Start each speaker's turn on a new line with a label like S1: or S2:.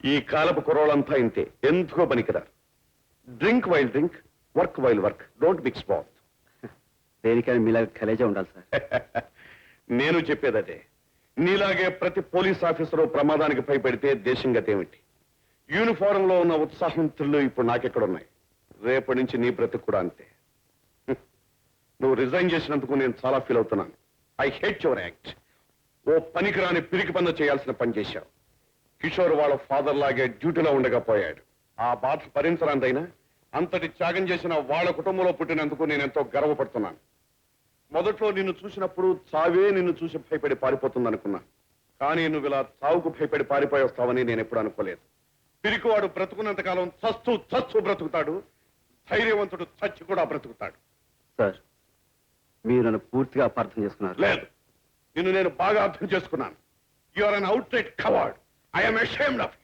S1: ఈ కాలపు కుర్రోళ్ళంతా ఇంతే, ఎందుకో పనికిరారు. Drink while drink, work while work, don't mix both.
S2: దేనికైనా మీలాగా కలేజా ఉండాలి సార్.
S1: నేను చెప్పేదదే, నీలాగే ప్రతి పోలీస్ ఆఫీసరు ప్రమాదానికి భయపెడితే దేశం గతేమిటి? యూనిఫారంలో ఉన్న ఉత్సాహం త్రిల్లు ఇప్పుడు నాకెక్కడున్నాయి? రేపటి నుంచి నీ బ్రతుకు కూడా అంతే. నువ్వు రిజైన్ చేసినందుకు నేను చాలా ఫీల్ అవుతున్నాను. I hate your act. ఓ పనికిరాని పిరికి పనులు చేయాల్సిన పని చేశావు. కిషోర్ వాళ్ళ ఫాదర్ లాగే డ్యూటీలో ఉండగా పోయాడు. ఆ బాధ భరించరాందైనా అంతటి త్యాగం చేసిన వాళ్ళ కుటుంబంలో పుట్టినందుకు నేను ఎంతో గర్వపడుతున్నాను. మొదట్లో నిన్ను చూసినప్పుడు చావే నిన్ను చూసి భయపడి పారిపోతుందనుకున్నా. కానీ నువ్వు ఇలా చావుకు భయపడి పారిపోయి వస్తావని నేను ఎప్పుడు అనుకోలేదు. పిరికివాడు బ్రతుకున్నంత కాలం చస్తూ చస్తూ బ్రతుకుతాడు, ధైర్యవంతుడు చచ్చి కూడా బ్రతుకుతాడు.
S2: సార్, మీరు నన్ను పూర్తిగా అపార్థం చేసుకున్నారు.
S1: లేదు, నిన్ను నేను బాగా అర్థం చేసుకున్నాను. యు ఆర్ అన్ అవుట్ రైట్ కవర్డ్. I am ashamed of you.